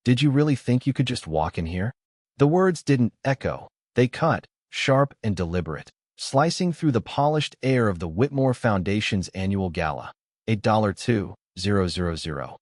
Did you really think you could just walk in here? The words didn't echo. They cut, sharp and deliberate, slicing through the polished air of the Whitmore Foundation's annual gala. $8,2,000.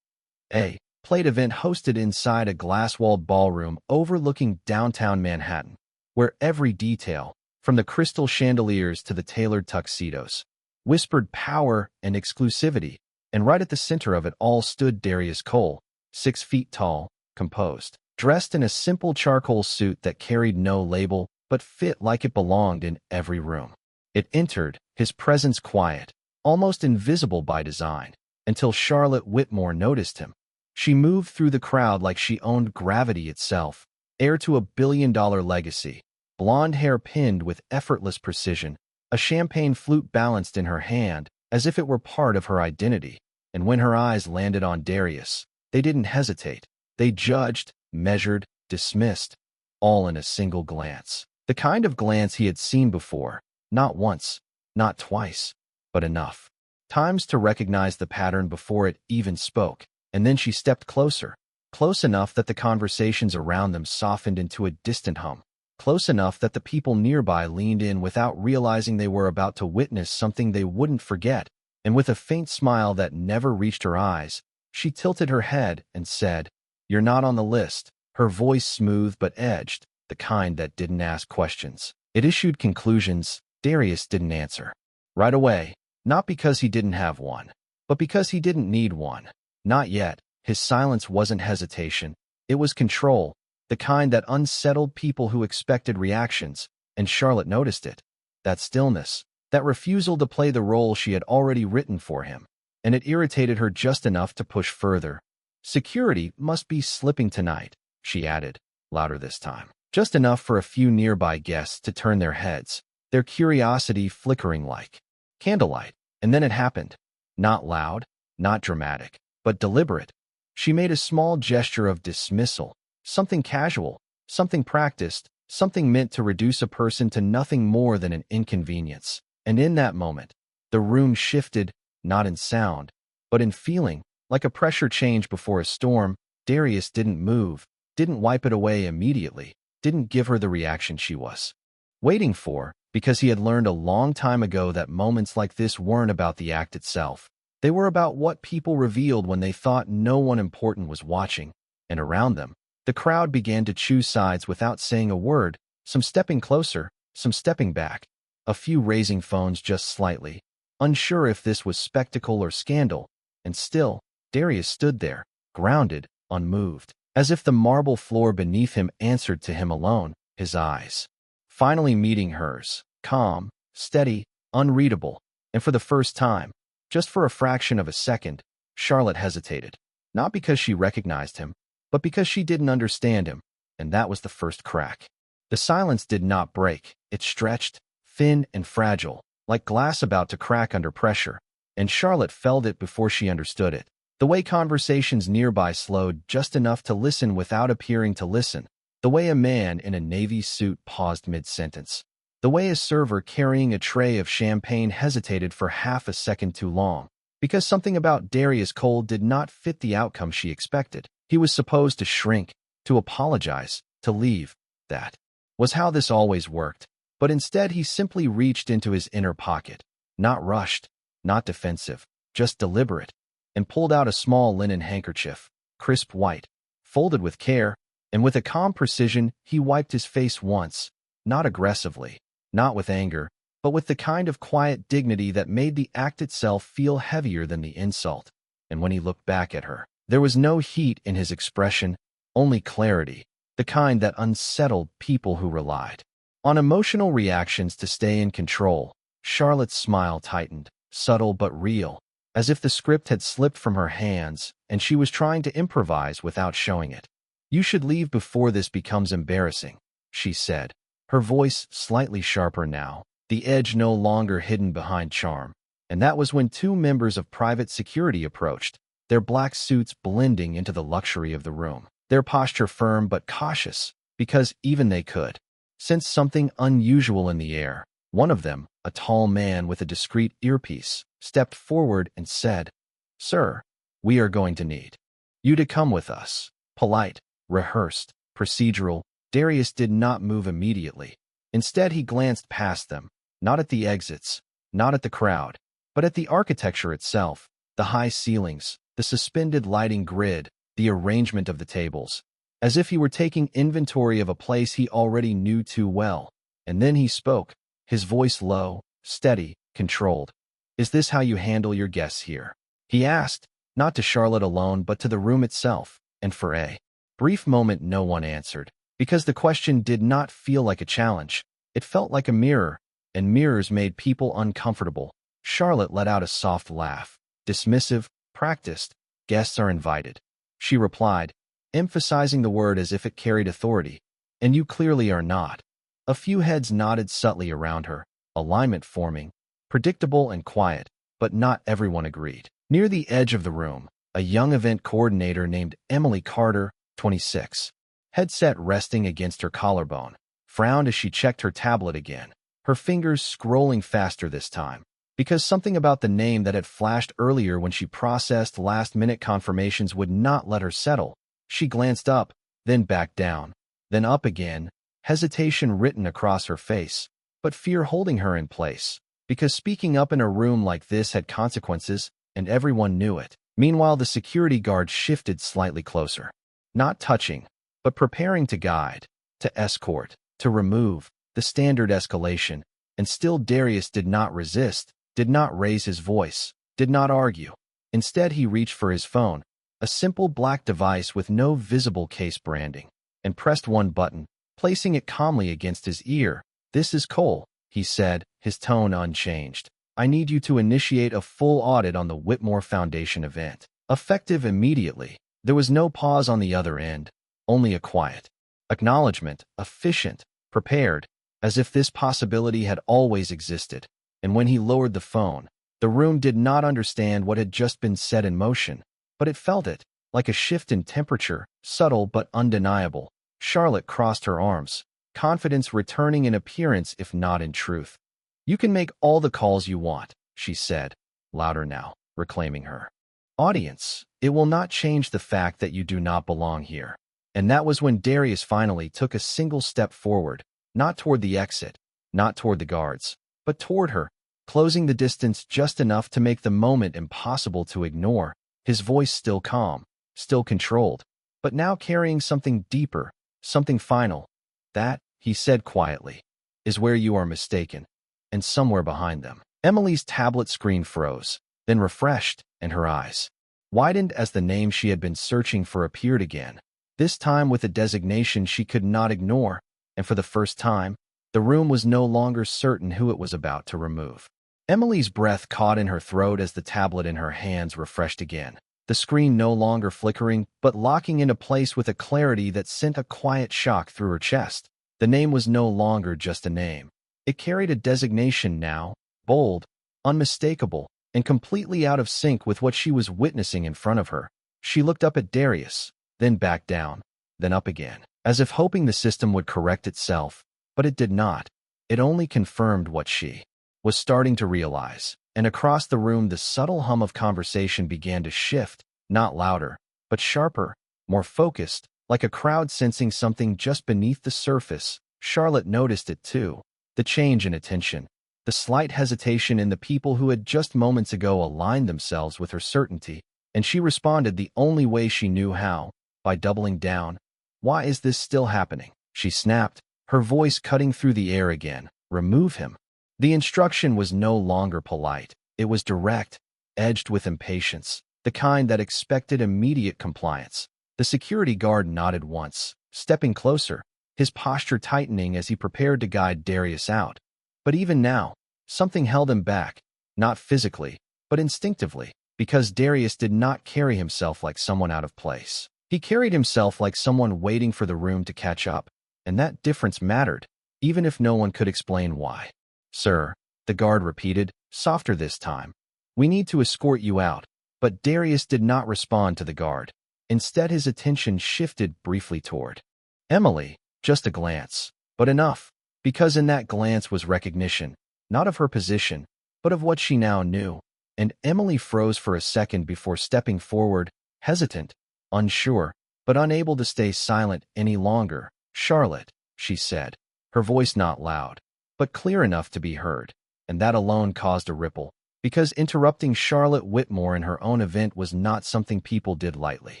A plate event hosted inside a glass-walled ballroom overlooking downtown Manhattan, where every detail, from the crystal chandeliers to the tailored tuxedos, whispered power and exclusivity, and right at the center of it all stood Darius Cole, 6 feet tall, composed, dressed in a simple charcoal suit that carried no label but fit like it belonged in every room. It entered, his presence quiet, almost invisible by design, until Charlotte Whitmore noticed him. She moved through the crowd like she owned gravity itself, heir to a billion-dollar legacy, blonde hair pinned with effortless precision, a champagne flute balanced in her hand as if it were part of her identity. And when her eyes landed on Darius, they didn't hesitate. They judged, measured, dismissed, all in a single glance. The kind of glance he had seen before, not once, not twice, but enough times to recognize the pattern before it even spoke. And then she stepped closer, close enough that the conversations around them softened into a distant hum, close enough that the people nearby leaned in without realizing they were about to witness something they wouldn't forget. And with a faint smile that never reached her eyes, she tilted her head and said, "You're not on the list." Her voice smooth but edged, the kind that didn't ask questions. It issued conclusions. Darius didn't answer right away, not because he didn't have one, but because he didn't need one. Not yet. His silence wasn't hesitation. It was control, the kind that unsettled people who expected reactions, and Charlotte noticed it. That stillness, that refusal to play the role she had already written for him, and it irritated her just enough to push further. "Security must be slipping tonight," she added, louder this time. Just enough for a few nearby guests to turn their heads, their curiosity flickering like candlelight. And then it happened. Not loud, not dramatic, but deliberate. She made a small gesture of dismissal, something casual, something practiced, something meant to reduce a person to nothing more than an inconvenience. And in that moment, the room shifted, not in sound, but in feeling, like a pressure change before a storm. Darius didn't move, didn't wipe it away immediately, didn't give her the reaction she was waiting for, because he had learned a long time ago that moments like this weren't about the act itself. They were about what people revealed when they thought no one important was watching. And around them, the crowd began to choose sides without saying a word, some stepping closer, some stepping back, a few raising phones just slightly, unsure if this was spectacle or scandal. And still, Darius stood there, grounded, unmoved, as if the marble floor beneath him answered to him alone, his eyes finally meeting hers, calm, steady, unreadable. And for the first time, just for a fraction of a second, Charlotte hesitated, not because she recognized him, but because she didn't understand him. And that was the first crack. The silence did not break. It stretched, thin and fragile, like glass about to crack under pressure. And Charlotte felt it before she understood it. The way conversations nearby slowed just enough to listen without appearing to listen. The way a man in a navy suit paused mid-sentence. The way a server carrying a tray of champagne hesitated for half a second too long. Because something about Darius Cole did not fit the outcome she expected. He was supposed to shrink, to apologize, to leave. That was how this always worked. But instead he simply reached into his inner pocket. Not rushed, not defensive, just deliberate. And pulled out a small linen handkerchief, crisp white, folded with care, and with a calm precision he wiped his face once, not aggressively, not with anger, but with the kind of quiet dignity that made the act itself feel heavier than the insult. And when he looked back at her, there was no heat in his expression, only clarity, the kind that unsettled people who relied on emotional reactions to stay in control. Charlotte's smile tightened, subtle but real, as if the script had slipped from her hands and she was trying to improvise without showing it. "You should leave before this becomes embarrassing," she said, her voice slightly sharper now, the edge no longer hidden behind charm. And that was when two members of private security approached, their black suits blending into the luxury of the room, their posture firm but cautious, because even they could sense something unusual in the air. One of them, a tall man with a discreet earpiece, stepped forward and said, "Sir, we are going to need you to come with us." Polite, rehearsed, procedural, Darius did not move immediately. Instead, he glanced past them, not at the exits, not at the crowd, but at the architecture itself, the high ceilings, the suspended lighting grid, the arrangement of the tables, as if he were taking inventory of a place he already knew too well. And then he spoke, his voice low, steady, controlled. "Is this how you handle your guests here?" He asked, not to Charlotte alone but to the room itself, and for a brief moment no one answered, because the question did not feel like a challenge. It felt like a mirror, and mirrors made people uncomfortable. Charlotte let out a soft laugh. Dismissive, practiced, "Guests are invited," she replied, emphasizing the word as if it carried authority. "And you clearly are not." A few heads nodded subtly around her, alignment forming, predictable and quiet, but not everyone agreed. Near the edge of the room, a young event coordinator named Emily Carter, 26, headset resting against her collarbone, frowned as she checked her tablet again, her fingers scrolling faster this time. Because something about the name that had flashed earlier when she processed last-minute confirmations would not let her settle. She glanced up, then back down, then up again, hesitation written across her face, but fear holding her in place. Because speaking up in a room like this had consequences, and everyone knew it. Meanwhile, the security guard shifted slightly closer. Not touching, but preparing to guide, to escort, to remove, the standard escalation. And still Darius did not resist, did not raise his voice, did not argue. Instead, he reached for his phone, a simple black device with no visible case branding, and pressed one button, placing it calmly against his ear. "This is Cole," he said, his tone unchanged. "I need you to initiate a full audit on the Whitmore Foundation event. Effective immediately." There was no pause on the other end, only a quiet acknowledgement, efficient, prepared, as if this possibility had always existed. And when he lowered the phone, the room did not understand what had just been set in motion, but it felt it, like a shift in temperature, subtle but undeniable. Charlotte crossed her arms, confidence returning in appearance if not in truth. "You can make all the calls you want," she said, louder now, reclaiming her audience. "It will not change the fact that you do not belong here." And that was when Darius finally took a single step forward, not toward the exit, not toward the guards, but toward her, closing the distance just enough to make the moment impossible to ignore, his voice still calm, still controlled, but now carrying something deeper, something final. "That," he said quietly, "is where you are mistaken." And somewhere behind them, Emily's tablet screen froze, then refreshed, and her eyes widened as the name she had been searching for appeared again, this time with a designation she could not ignore, and for the first time, the room was no longer certain who it was about to remove. Emily's breath caught in her throat as the tablet in her hands refreshed again, the screen no longer flickering, but locking into place with a clarity that sent a quiet shock through her chest. The name was no longer just a name. It carried a designation now, bold, unmistakable, and completely out of sync with what she was witnessing in front of her. She looked up at Darius, then back down, then up again, as if hoping the system would correct itself, but it did not. It only confirmed what she was starting to realize, and across the room the subtle hum of conversation began to shift, not louder, but sharper, more focused, like a crowd sensing something just beneath the surface. Charlotte noticed it too, the change in attention, the slight hesitation in the people who had just moments ago aligned themselves with her certainty, and she responded the only way she knew how, by doubling down. "Why is this still happening?" she snapped, her voice cutting through the air again. "Remove him." The instruction was no longer polite. It was direct, edged with impatience, the kind that expected immediate compliance. The security guard nodded once, stepping closer, his posture tightening as he prepared to guide Darius out. But even now, something held him back, not physically, but instinctively, because Darius did not carry himself like someone out of place. He carried himself like someone waiting for the room to catch up, and that difference mattered, even if no one could explain why. "Sir," the guard repeated, softer this time, "we need to escort you out." But Darius did not respond to the guard. Instead, his attention shifted briefly toward Emily, just a glance, but enough, because in that glance was recognition, not of her position, but of what she now knew. And Emily froze for a second before stepping forward, hesitant, unsure, but unable to stay silent any longer. "Charlotte," she said, her voice not loud, but clear enough to be heard, and that alone caused a ripple, because interrupting Charlotte Whitmore in her own event was not something people did lightly.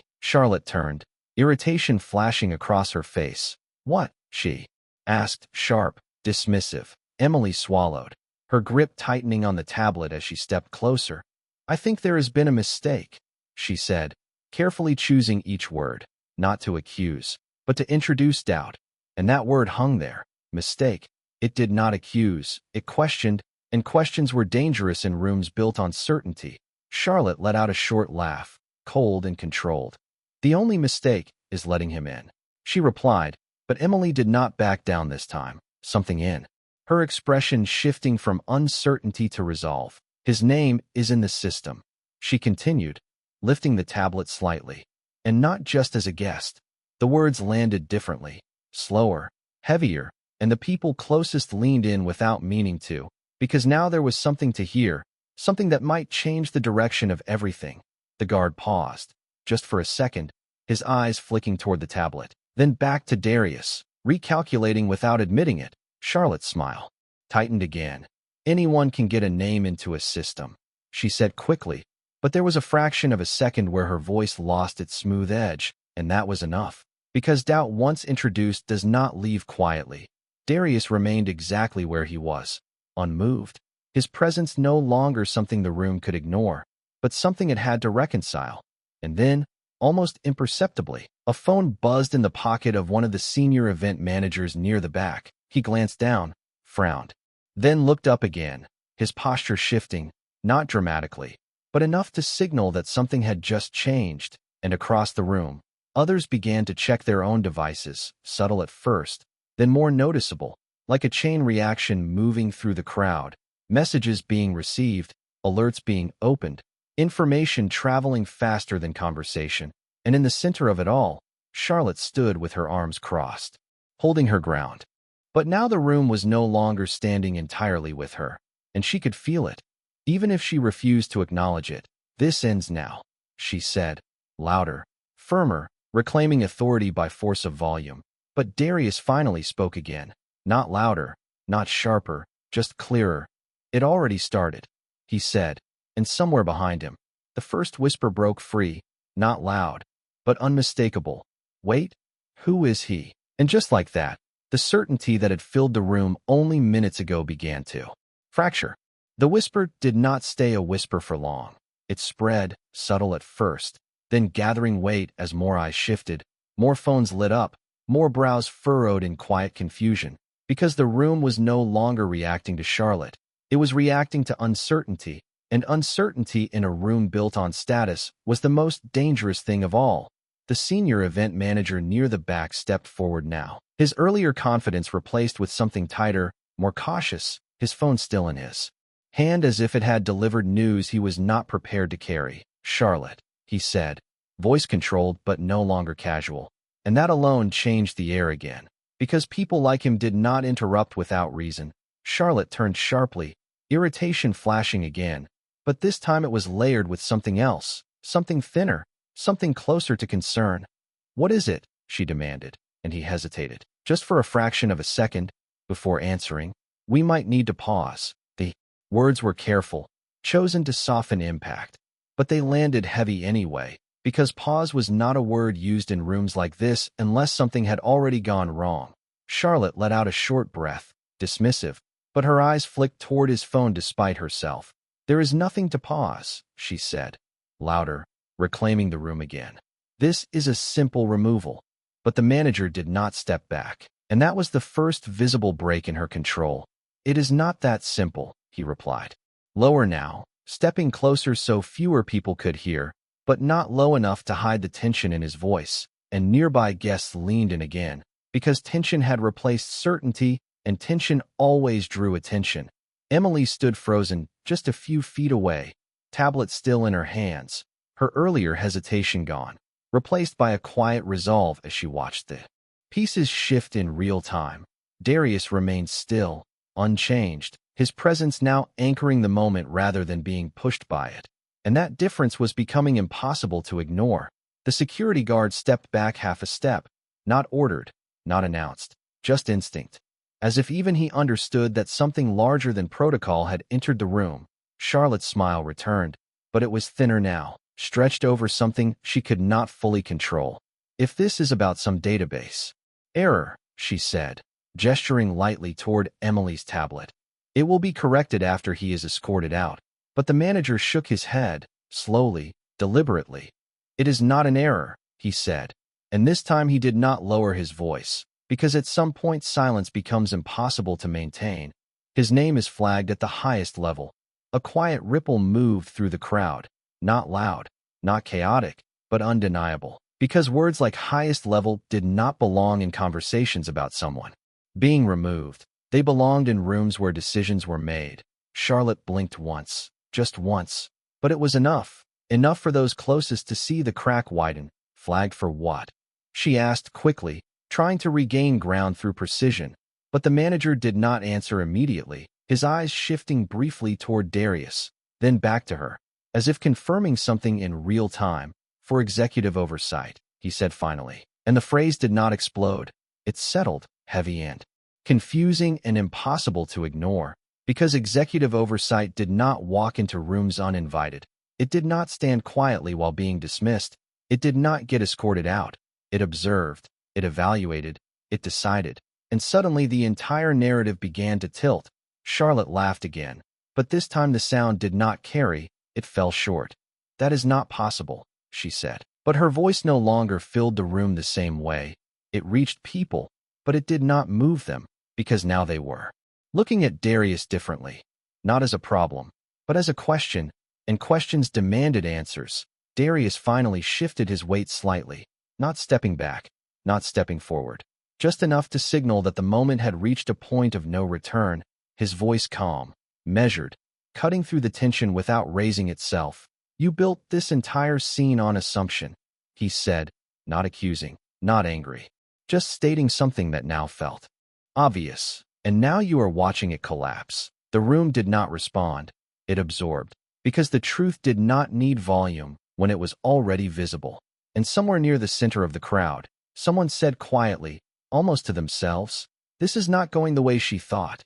Charlotte turned, irritation flashing across her face. "What?" she asked, sharp, dismissive. Emily swallowed, her grip tightening on the tablet as she stepped closer. "I think there has been a mistake," she said, carefully choosing each word, not to accuse, but to introduce doubt. And that word hung there. Mistake. It did not accuse, it questioned, and questions were dangerous in rooms built on certainty. Charlotte let out a short laugh, cold and controlled. "The only mistake is letting him in," she replied, but Emily did not back down this time. Something in her expression shifting from uncertainty to resolve. "His name is in the system," she continued, lifting the tablet slightly. "And not just as a guest." The words landed differently, slower, heavier, and the people closest leaned in without meaning to, because now there was something to hear, something that might change the direction of everything. The guard paused, just for a second, his eyes flicking toward the tablet, then back to Darius, recalculating without admitting it. Charlotte's smile tightened again. "Anyone can get a name into a system," she said quickly, but there was a fraction of a second where her voice lost its smooth edge, and that was enough. Because doubt once introduced does not leave quietly. Darius remained exactly where he was, unmoved, his presence no longer something the room could ignore, but something it had to reconcile. And then, almost imperceptibly, a phone buzzed in the pocket of one of the senior event managers near the back. He glanced down, frowned, then looked up again, his posture shifting, not dramatically, but enough to signal that something had just changed. And across the room, others began to check their own devices, subtle at first, then more noticeable, like a chain reaction moving through the crowd, messages being received, alerts being opened, information traveling faster than conversation. And in the center of it all, Charlotte stood with her arms crossed, holding her ground. But now the room was no longer standing entirely with her, and she could feel it, even if she refused to acknowledge it. "This ends now," she said, louder, firmer, reclaiming authority by force of volume. But Darius finally spoke again, not louder, not sharper, just clearer. "It already started," he said, and somewhere behind him, the first whisper broke free, not loud, but unmistakable. "Wait, who is he?" And just like that, the certainty that had filled the room only minutes ago began to fracture. The whisper did not stay a whisper for long. It spread, subtle at first, then gathering weight as more eyes shifted, more phones lit up, more brows furrowed in quiet confusion, because the room was no longer reacting to Charlotte. It was reacting to uncertainty, and uncertainty in a room built on status was the most dangerous thing of all. The senior event manager near the back stepped forward now, his earlier confidence replaced with something tighter, more cautious, his phone still in his hand as if it had delivered news he was not prepared to carry. "Charlotte," he said, voice controlled but no longer casual. And that alone changed the air again, because people like him did not interrupt without reason. Charlotte turned sharply, irritation flashing again, but this time it was layered with something else, something thinner, something closer to concern. "What is it?" she demanded, and he hesitated, just for a fraction of a second, before answering. "We might need to pause." The words were careful, chosen to soften impact, but they landed heavy anyway, because pause was not a word used in rooms like this unless something had already gone wrong. Charlotte let out a short breath, dismissive, but her eyes flicked toward his phone despite herself. "There is nothing to pause," she said, louder, reclaiming the room again. "This is a simple removal." But the manager did not step back, and that was the first visible break in her control. "It is not that simple," he replied. Lower now, stepping closer so fewer people could hear, but not low enough to hide the tension in his voice, and nearby guests leaned in again, because tension had replaced certainty, and tension always drew attention. Emily stood frozen, just a few feet away, tablet still in her hands, her earlier hesitation gone, replaced by a quiet resolve as she watched the pieces shift in real time. Darius remained still, unchanged, his presence now anchoring the moment rather than being pushed by it. And that difference was becoming impossible to ignore. The security guard stepped back half a step, not ordered, not announced, just instinct. As if even he understood that something larger than protocol had entered the room, Charlotte's smile returned, but it was thinner now, stretched over something she could not fully control. If this is about some database error, she said, gesturing lightly toward Emily's tablet, it will be corrected after he is escorted out. But the manager shook his head, slowly, deliberately. It is not an error, he said, and this time he did not lower his voice, because at some point silence becomes impossible to maintain. His name is flagged at the highest level. A quiet ripple moved through the crowd, not loud, not chaotic, but undeniable, because words like highest level did not belong in conversations about someone being removed. They belonged in rooms where decisions were made. Charlotte blinked once, just once, but it was enough for those closest to see the crack widen. Flagged for what? She asked quickly, trying to regain ground through precision, but the manager did not answer immediately, his eyes shifting briefly toward Darius, then back to her, as if confirming something in real time. For executive oversight, he said finally, and the phrase did not explode. It settled, heavy and confusing and impossible to ignore, because executive oversight did not walk into rooms uninvited. It did not stand quietly while being dismissed. It did not get escorted out. It observed, it evaluated, it decided, and suddenly the entire narrative began to tilt. Charlotte laughed again, but this time the sound did not carry, it fell short. That is not possible, she said. But her voice no longer filled the room the same way. It reached people, but it did not move them, because now they were looking at Darius differently, not as a problem, but as a question, and questions demanded answers. Darius finally shifted his weight slightly, not stepping back, not stepping forward, just enough to signal that the moment had reached a point of no return, his voice calm, measured, cutting through the tension without raising itself. You built this entire scene on assumption, he said, not accusing, not angry, just stating something that now felt obvious. And now you are watching it collapse. The room did not respond. It absorbed, because the truth did not need volume when it was already visible. And somewhere near the center of the crowd, someone said quietly, almost to themselves, "This is not going the way she thought."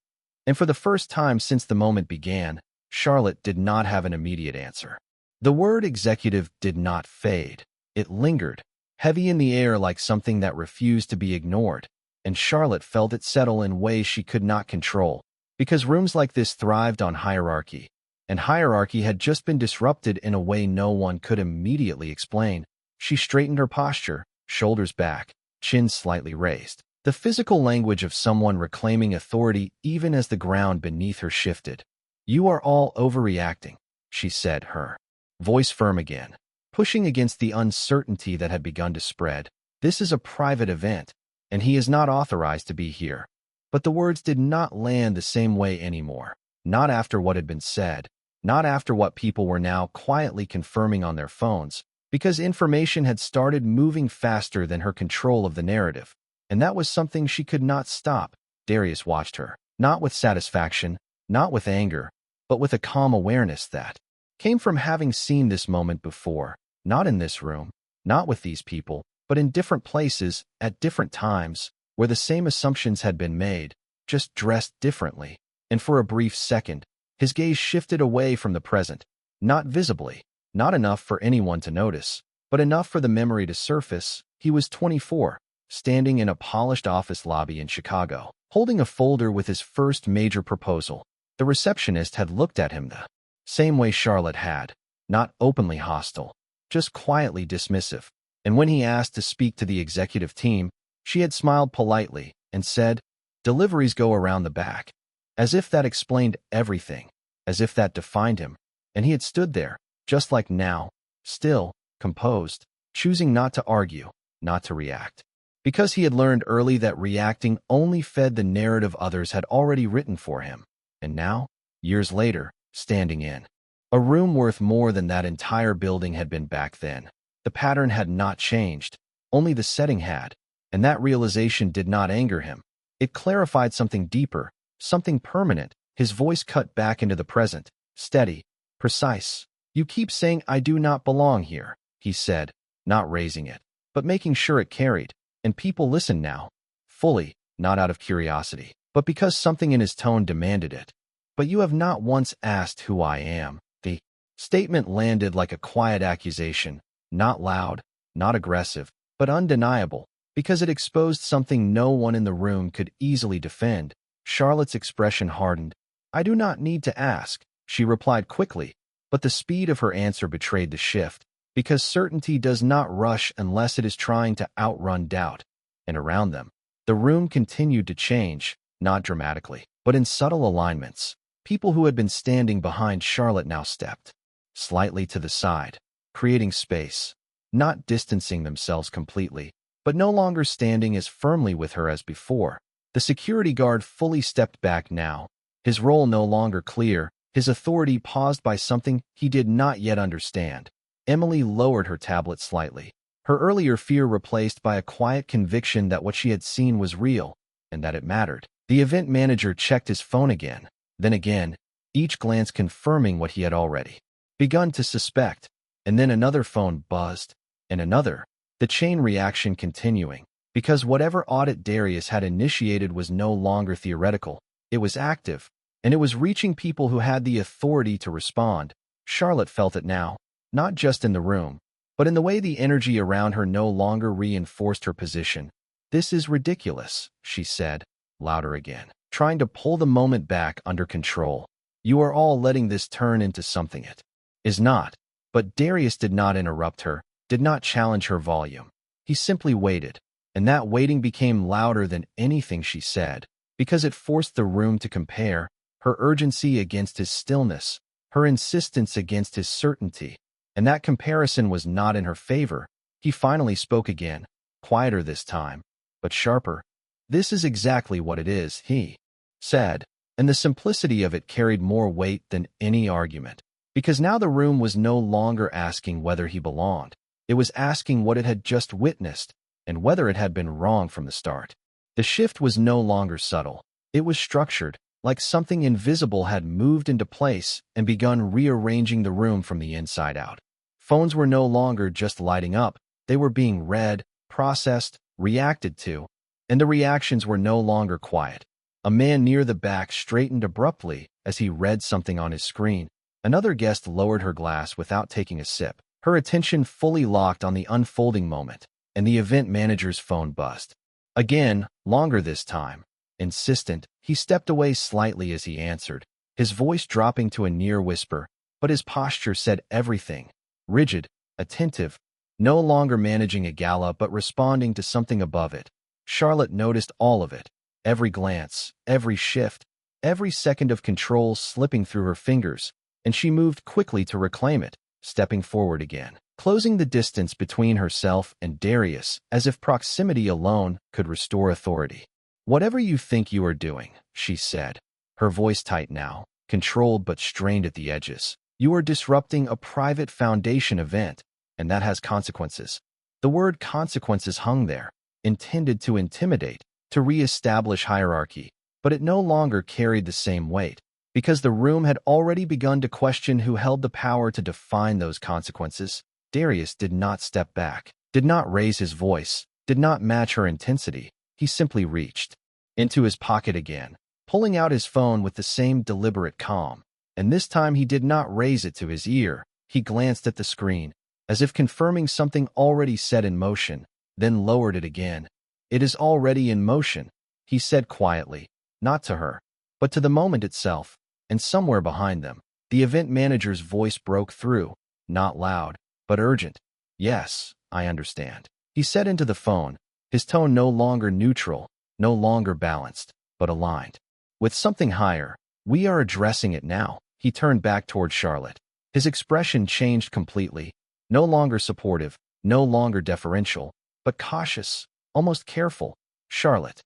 And for the first time since the moment began, Charlotte did not have an immediate answer. The word executive did not fade. It lingered, heavy in the air like something that refused to be ignored. And Charlotte felt it settle in ways she could not control, because rooms like this thrived on hierarchy, and hierarchy had just been disrupted in a way no one could immediately explain. She straightened her posture, shoulders back, chin slightly raised, the physical language of someone reclaiming authority even as the ground beneath her shifted. "You are all overreacting," she said, her voice firm again, pushing against the uncertainty that had begun to spread. "This is a private event, and he is not authorized to be here." But the words did not land the same way anymore. Not after what had been said. Not after what people were now quietly confirming on their phones, because information had started moving faster than her control of the narrative. And that was something she could not stop. Darius watched her, not with satisfaction, not with anger, but with a calm awareness that came from having seen this moment before, not in this room, not with these people, but in different places, at different times, where the same assumptions had been made, just dressed differently. And for a brief second, his gaze shifted away from the present, not visibly, not enough for anyone to notice, but enough for the memory to surface. He was 24, standing in a polished office lobby in Chicago, holding a folder with his first major proposal. The receptionist had looked at him the same way Charlotte had, not openly hostile, just quietly dismissive. And when he asked to speak to the executive team, she had smiled politely and said, "Deliveries go around the back." As if that explained everything, as if that defined him. And he had stood there, just like now, still, composed, choosing not to argue, not to react. Because he had learned early that reacting only fed the narrative others had already written for him. And now, years later, standing in a room worth more than that entire building had been back then. The pattern had not changed, only the setting had, and that realization did not anger him. It clarified something deeper, something permanent. His voice cut back into the present, steady, precise. "You keep saying I do not belong here," he said, not raising it, but making sure it carried. And people listened now, fully, not out of curiosity, but because something in his tone demanded it. "But you have not once asked who I am." The statement landed like a quiet accusation, not loud, not aggressive, but undeniable, because it exposed something no one in the room could easily defend. Charlotte's expression hardened. "I do not need to ask," she replied quickly, but the speed of her answer betrayed the shift, because certainty does not rush unless it is trying to outrun doubt. And around them, the room continued to change, not dramatically, but in subtle alignments. People who had been standing behind Charlotte now stepped slightly to the side, creating space, not distancing themselves completely, but no longer standing as firmly with her as before. The security guard fully stepped back now, his role no longer clear, his authority paused by something he did not yet understand. Emily lowered her tablet slightly, her earlier fear replaced by a quiet conviction that what she had seen was real, and that it mattered. The event manager checked his phone again, then again, each glance confirming what he had already begun to suspect. And then another phone buzzed, and another, the chain reaction continuing, because whatever audit Darius had initiated was no longer theoretical, it was active, and it was reaching people who had the authority to respond. Charlotte felt it now, not just in the room, but in the way the energy around her no longer reinforced her position. "This is ridiculous," she said, louder again, trying to pull the moment back under control. "You are all letting this turn into something it is not." But Darius did not interrupt her, did not challenge her volume. He simply waited, and that waiting became louder than anything she said, because it forced the room to compare, her urgency against his stillness, her insistence against his certainty. And that comparison was not in her favor. He finally spoke again, quieter this time, but sharper. "This is exactly what it is," he said, and the simplicity of it carried more weight than any argument, because now the room was no longer asking whether he belonged. It was asking what it had just witnessed, and whether it had been wrong from the start. The shift was no longer subtle. It was structured, like something invisible had moved into place and begun rearranging the room from the inside out. Phones were no longer just lighting up, they were being read, processed, reacted to, and the reactions were no longer quiet. A man near the back straightened abruptly as he read something on his screen. Another guest lowered her glass without taking a sip, her attention fully locked on the unfolding moment, and the event manager's phone buzzed. Again, longer this time. Insistent, he stepped away slightly as he answered, his voice dropping to a near whisper, but his posture said everything. Rigid, attentive, no longer managing a gala but responding to something above it. Charlotte noticed all of it, every glance, every shift, every second of control slipping through her fingers, and she moved quickly to reclaim it, stepping forward again, closing the distance between herself and Darius as if proximity alone could restore authority. "Whatever you think you are doing," she said, her voice tight now, controlled but strained at the edges, "you are disrupting a private foundation event, and that has consequences." The word consequences hung there, intended to intimidate, to re-establish hierarchy, but it no longer carried the same weight, because the room had already begun to question who held the power to define those consequences. Darius did not step back, did not raise his voice, did not match her intensity. He simply reached into his pocket again, pulling out his phone with the same deliberate calm. And this time he did not raise it to his ear. He glanced at the screen, as if confirming something already set in motion, then lowered it again. "It is already in motion," he said quietly, not to her, but to the moment itself. And somewhere behind them, the event manager's voice broke through, not loud, but urgent. "Yes, I understand," he said into the phone, his tone no longer neutral, no longer balanced, but aligned with something higher. "We are addressing it now." He turned back toward Charlotte. His expression changed completely, no longer supportive, no longer deferential, but cautious, almost careful. "Charlotte,"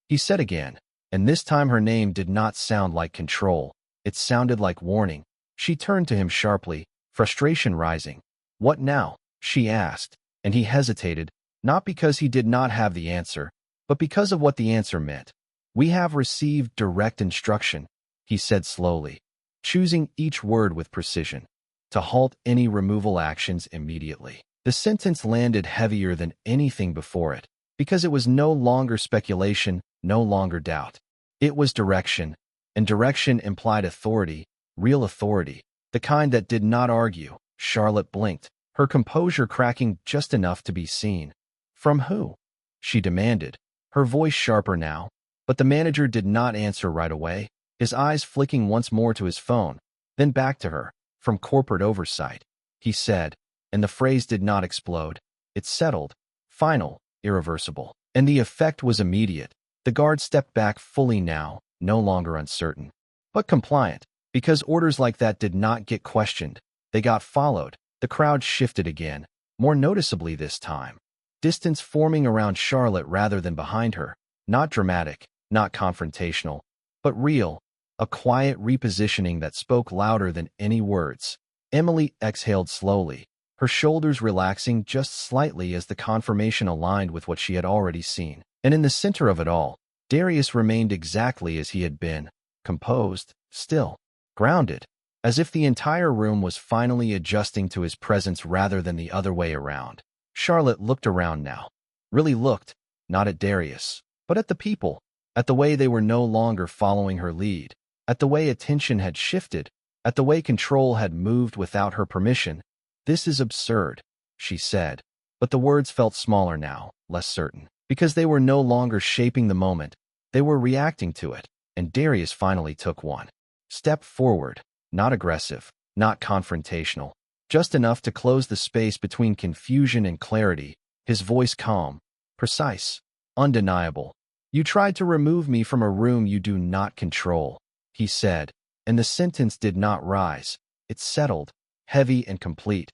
he said again, and this time her name did not sound like control. It sounded like warning. She turned to him sharply, frustration rising. "What now?" she asked, and he hesitated, not because he did not have the answer, but because of what the answer meant. "We have received direct instruction," he said slowly, choosing each word with precision, "to halt any removal actions immediately." The sentence landed heavier than anything before it, because it was no longer speculation, no longer doubt. It was direction, and direction implied authority, real authority, the kind that did not argue. Charlotte blinked, her composure cracking just enough to be seen. From who? She demanded, her voice sharper now, but the manager did not answer right away, his eyes flicking once more to his phone, then back to her. From corporate oversight, he said, and the phrase did not explode. It settled, final, irreversible. And the effect was immediate. The guard stepped back fully now, no longer uncertain, but compliant, because orders like that did not get questioned. They got followed. The crowd shifted again, more noticeably this time. Distance forming around Charlotte rather than behind her. Not dramatic, not confrontational, but real, a quiet repositioning that spoke louder than any words. Emily exhaled slowly, her shoulders relaxing just slightly as the confirmation aligned with what she had already seen. And in the center of it all, Darius remained exactly as he had been, composed, still, grounded, as if the entire room was finally adjusting to his presence rather than the other way around. Charlotte looked around now. Really looked, not at Darius, but at the people, at the way they were no longer following her lead, at the way attention had shifted, at the way control had moved without her permission. "This is absurd," she said, but the words felt smaller now, less certain, because they were no longer shaping the moment, they were reacting to it, and Darius finally took one step forward, not aggressive, not confrontational, just enough to close the space between confusion and clarity, his voice calm, precise, undeniable. "You tried to remove me from a room you do not control," he said, and the sentence did not rise. It settled, heavy and complete.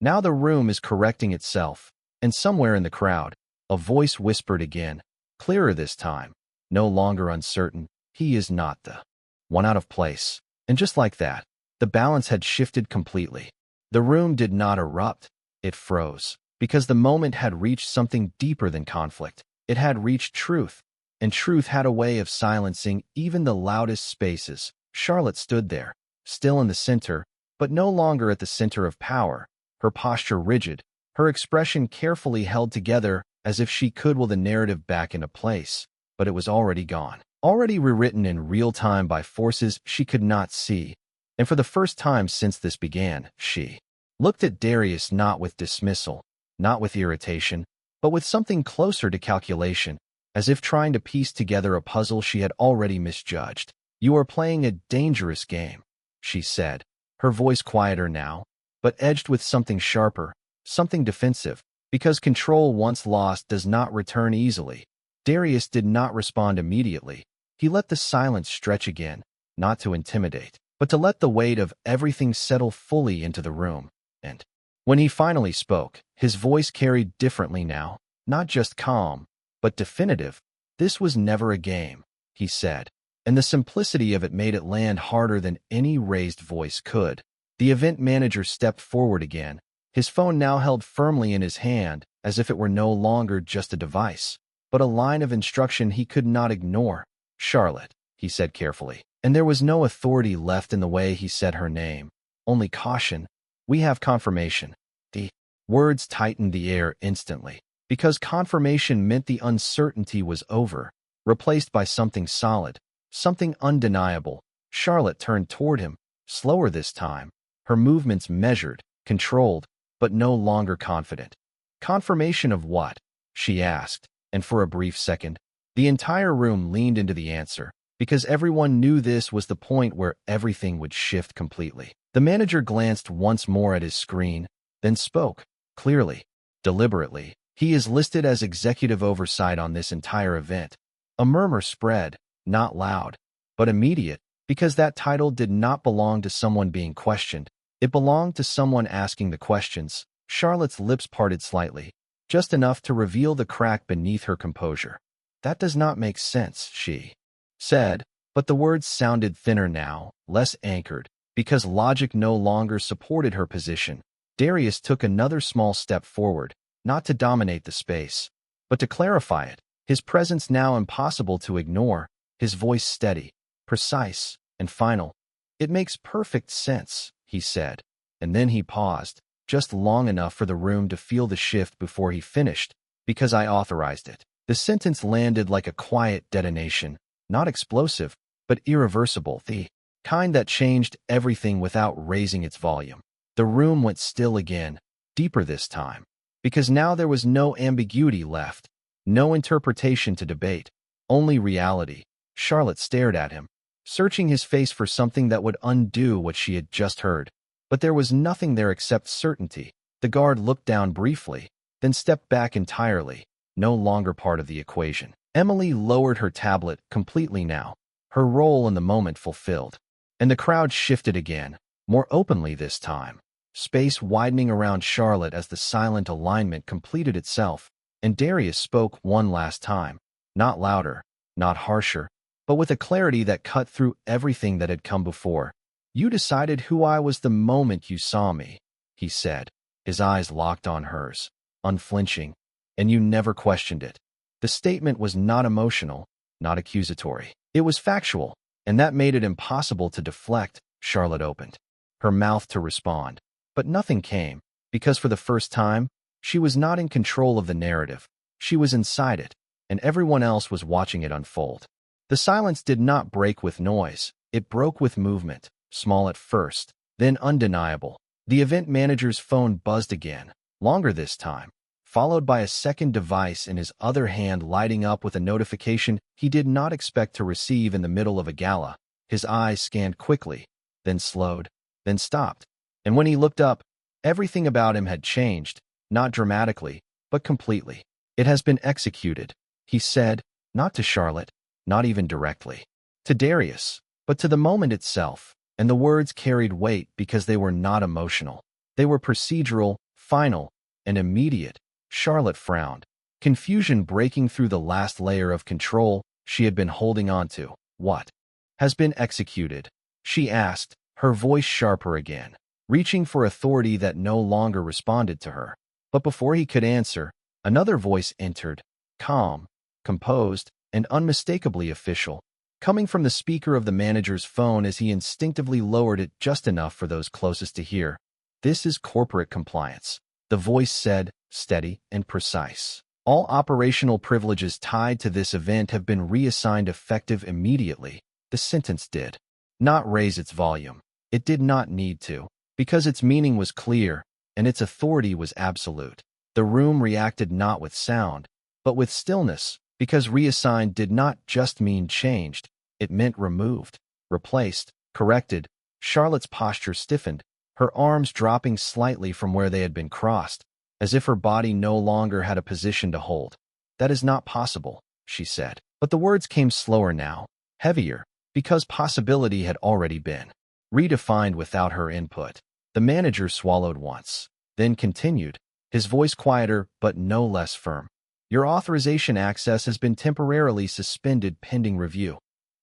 Now the room is correcting itself, and somewhere in the crowd, a voice whispered again, clearer this time, no longer uncertain, "He is not the one out of place." And just like that, the balance had shifted completely. The room did not erupt, it froze, because the moment had reached something deeper than conflict. It had reached truth, and truth had a way of silencing even the loudest spaces. Charlotte stood there, still in the center, but no longer at the center of power, her posture rigid, her expression carefully held together as if she could will the narrative back into place, but it was already gone, already rewritten in real time by forces she could not see. And for the first time since this began, she looked at Darius not with dismissal, not with irritation, but with something closer to calculation, as if trying to piece together a puzzle she had already misjudged. "You are playing a dangerous game," she said, her voice quieter now, but edged with something sharper, something defensive, because control once lost does not return easily. Darius did not respond immediately. He let the silence stretch again, not to intimidate, but to let the weight of everything settle fully into the room. And when he finally spoke, his voice carried differently now, not just calm, but definitive. "This was never a game," he said, and the simplicity of it made it land harder than any raised voice could. The event manager stepped forward again, his phone now held firmly in his hand, as if it were no longer just a device, but a line of instruction he could not ignore. "Charlotte," he said carefully, and there was no authority left in the way he said her name, only caution. "We have confirmation." The words tightened the air instantly, because confirmation meant the uncertainty was over, replaced by something solid, something undeniable. Charlotte turned toward him, slower this time, her movements measured, controlled, but no longer confident. "Confirmation of what?" she asked, and for a brief second, the entire room leaned into the answer, because everyone knew this was the point where everything would shift completely. The manager glanced once more at his screen, then spoke, clearly, deliberately. "He is listed as executive oversight on this entire event." A murmur spread, not loud, but immediate, because that title did not belong to someone being questioned. It belonged to someone asking the questions. Charlotte's lips parted slightly, just enough to reveal the crack beneath her composure. "That does not make sense," she said, but the words sounded thinner now, less anchored, because logic no longer supported her position. Darius took another small step forward, not to dominate the space, but to clarify it, his presence now impossible to ignore, his voice steady, precise, and final. "It makes perfect sense," he said, and then he paused, just long enough for the room to feel the shift before he finished, because I authorized it. The sentence landed like a quiet detonation, not explosive, but irreversible, the kind that changed everything without raising its volume. The room went still again, deeper this time, because now there was no ambiguity left, no interpretation to debate, only reality. Charlotte stared at him, searching his face for something that would undo what she had just heard. But there was nothing there except certainty. The guard looked down briefly, then stepped back entirely, no longer part of the equation. Emily lowered her tablet completely now, her role in the moment fulfilled. And the crowd shifted again, more openly this time, space widening around Charlotte as the silent alignment completed itself, and Darius spoke one last time, not louder, not harsher, but with a clarity that cut through everything that had come before. "You decided who I was the moment you saw me," he said, his eyes locked on hers, unflinching, "and you never questioned it." The statement was not emotional, not accusatory. It was factual, and that made it impossible to deflect. Charlotte opened her mouth to respond, but nothing came, because for the first time, she was not in control of the narrative. She was inside it, and everyone else was watching it unfold. The silence did not break with noise. It broke with movement, small at first, then undeniable. The event manager's phone buzzed again, longer this time, followed by a second device in his other hand lighting up with a notification he did not expect to receive in the middle of a gala. His eyes scanned quickly, then slowed, then stopped. And when he looked up, everything about him had changed, not dramatically, but completely. "It has been executed," he said, not to Charlotte, not even directly to Darius, but to the moment itself, and the words carried weight because they were not emotional. They were procedural, final, and immediate. Charlotte frowned, confusion breaking through the last layer of control she had been holding on to. "What has been executed?" she asked, her voice sharper again, reaching for authority that no longer responded to her. But before he could answer, another voice entered, calm, composed, and unmistakably official, coming from the speaker of the manager's phone as he instinctively lowered it just enough for those closest to hear. "This is corporate compliance," the voice said, steady and precise. "All operational privileges tied to this event have been reassigned effective immediately." The sentence did not raise its volume. It did not need to, because its meaning was clear, and its authority was absolute. The room reacted not with sound, but with stillness, because reassigned did not just mean changed, it meant removed, replaced, corrected. Charlotte's posture stiffened, her arms dropping slightly from where they had been crossed, as if her body no longer had a position to hold. "That is not possible," she said. But the words came slower now, heavier, because possibility had already been redefined without her input. The manager swallowed once, then continued, his voice quieter but no less firm. "Your authorization access has been temporarily suspended pending review."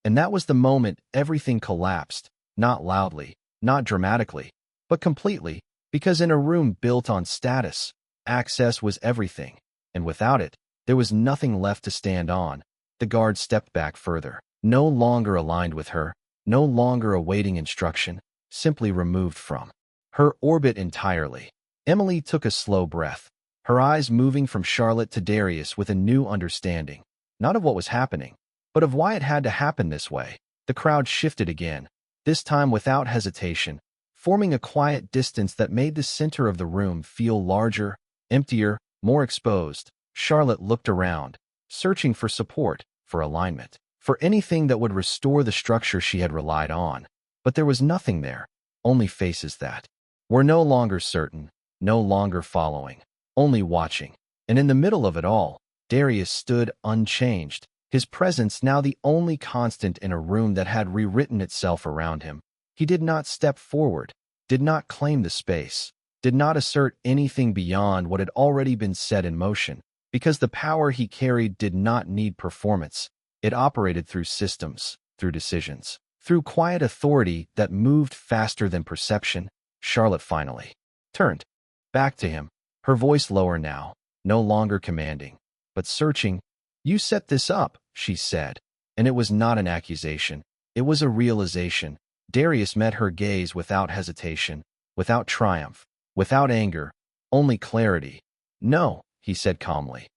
And that was the moment everything collapsed, not loudly, not dramatically, but completely, because in a room built on status, access was everything, and without it, there was nothing left to stand on. The guard stepped back further, no longer aligned with her, no longer awaiting instruction, simply removed from her orbit entirely. Emily took a slow breath, her eyes moving from Charlotte to Darius with a new understanding, not of what was happening, but of why it had to happen this way. The crowd shifted again, this time without hesitation, forming a quiet distance that made the center of the room feel larger, emptier, more exposed. Charlotte looked around, searching for support, for alignment, for anything that would restore the structure she had relied on. But there was nothing there, only faces that were no longer certain, no longer following, only watching. And in the middle of it all, Darius stood unchanged, his presence now the only constant in a room that had rewritten itself around him. He did not step forward, did not claim the space, did not assert anything beyond what had already been set in motion, because the power he carried did not need performance. It operated through systems, through decisions, through quiet authority that moved faster than perception. Charlotte finally turned back to him, her voice lower now, no longer commanding, but searching. "You set this up," she said, and it was not an accusation. It was a realization. Darius met her gaze without hesitation, without triumph, without anger, only clarity. "No," he said calmly.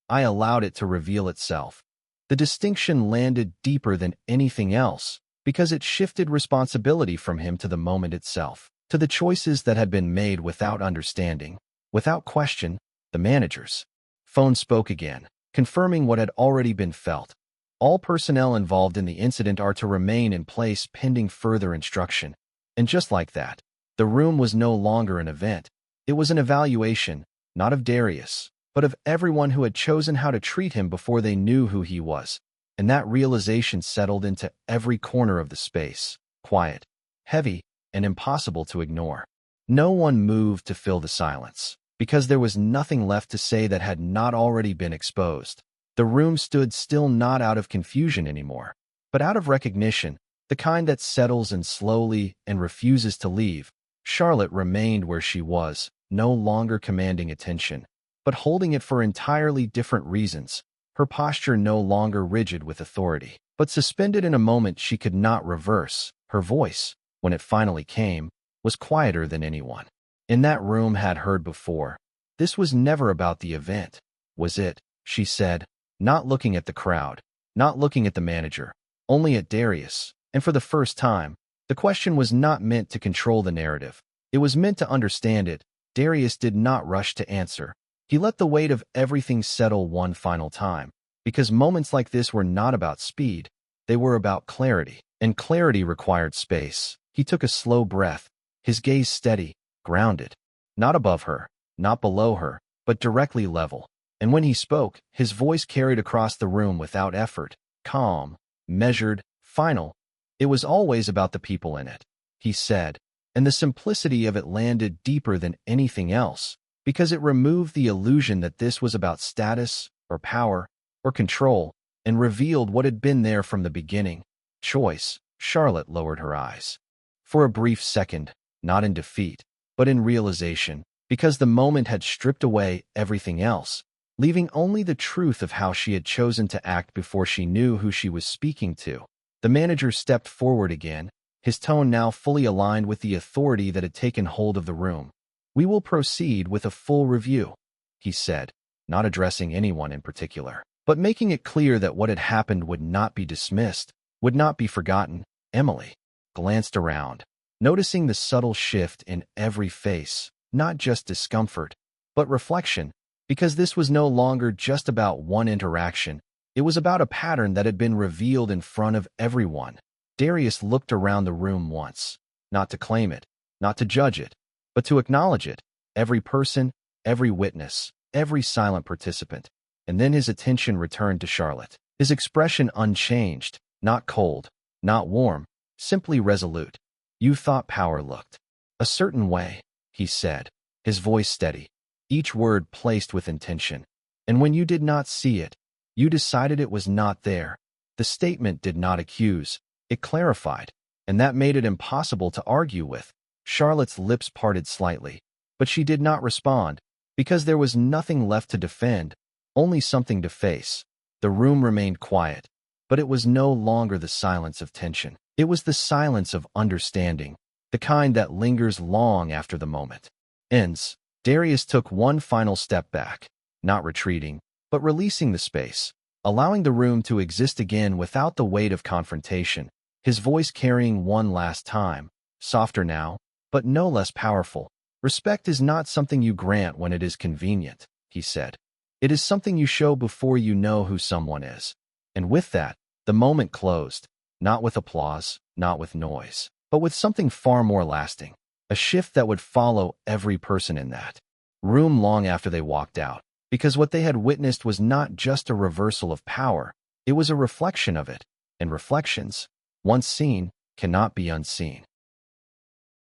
"I allowed it to reveal itself." The distinction landed deeper than anything else, because it shifted responsibility from him to the moment itself, to the choices that had been made without understanding, without question. The manager's phone spoke again, confirming what had already been felt. All personnel involved in the incident are to remain in place pending further instruction. And just like that, the room was no longer an event. It was an evaluation, not of Darius, but of everyone who had chosen how to treat him before they knew who he was. And that realization settled into every corner of the space, quiet, heavy, and impossible to ignore. No one moved to fill the silence, because there was nothing left to say that had not already been exposed. The room stood still, not out of confusion anymore, but out of recognition, the kind that settles in slowly and refuses to leave. Charlotte remained where she was, no longer commanding attention, but holding it for entirely different reasons. Her posture no longer rigid with authority, but suspended in a moment she could not reverse. Her voice, when it finally came, was quieter than anyone in that room had heard before. "This was never about the event, was it?" she said, not looking at the crowd, not looking at the manager, only at Darius. And for the first time, the question was not meant to control the narrative. It was meant to understand it. Darius did not rush to answer. He let the weight of everything settle one final time, because moments like this were not about speed. They were about clarity, and clarity required space. He took a slow breath, his gaze steady, grounded, not above her, not below her, but directly level. And when he spoke, his voice carried across the room without effort, calm, measured, final. "It was always about the people in it," he said, and the simplicity of it landed deeper than anything else, because it removed the illusion that this was about status or power or control, and revealed what had been there from the beginning: choice. Charlotte lowered her eyes. For a brief second, not in defeat, but in realization, because the moment had stripped away everything else, leaving only the truth of how she had chosen to act before she knew who she was speaking to. The manager stepped forward again, his tone now fully aligned with the authority that had taken hold of the room. "We will proceed with a full review," he said, not addressing anyone in particular, but making it clear that what had happened would not be dismissed, would not be forgotten. Emily glanced around, noticing the subtle shift in every face, not just discomfort, but reflection, because this was no longer just about one interaction. It was about a pattern that had been revealed in front of everyone. Darius looked around the room once, not to claim it, not to judge it, but to acknowledge it. Every person, every witness, every silent participant. And then his attention returned to Charlotte, his expression unchanged, not cold, not warm, simply resolute. "You thought power looked a certain way," he said, his voice steady, each word placed with intention. "And when you did not see it, you decided it was not there." The statement did not accuse, it clarified, and that made it impossible to argue with. Charlotte's lips parted slightly, but she did not respond, because there was nothing left to defend, only something to face. The room remained quiet, but it was no longer the silence of tension. It was the silence of understanding, the kind that lingers long after the moment ends. Darius took one final step back, not retreating, but releasing the space, allowing the room to exist again without the weight of confrontation, his voice carrying one last time, softer now, but no less powerful. "Respect is not something you grant when it is convenient," he said. "It is something you show before you know who someone is." And with that, the moment closed, not with applause, not with noise, but with something far more lasting, a shift that would follow every person in that room long after they walked out. Because what they had witnessed was not just a reversal of power, it was a reflection of it, and reflections, once seen, cannot be unseen.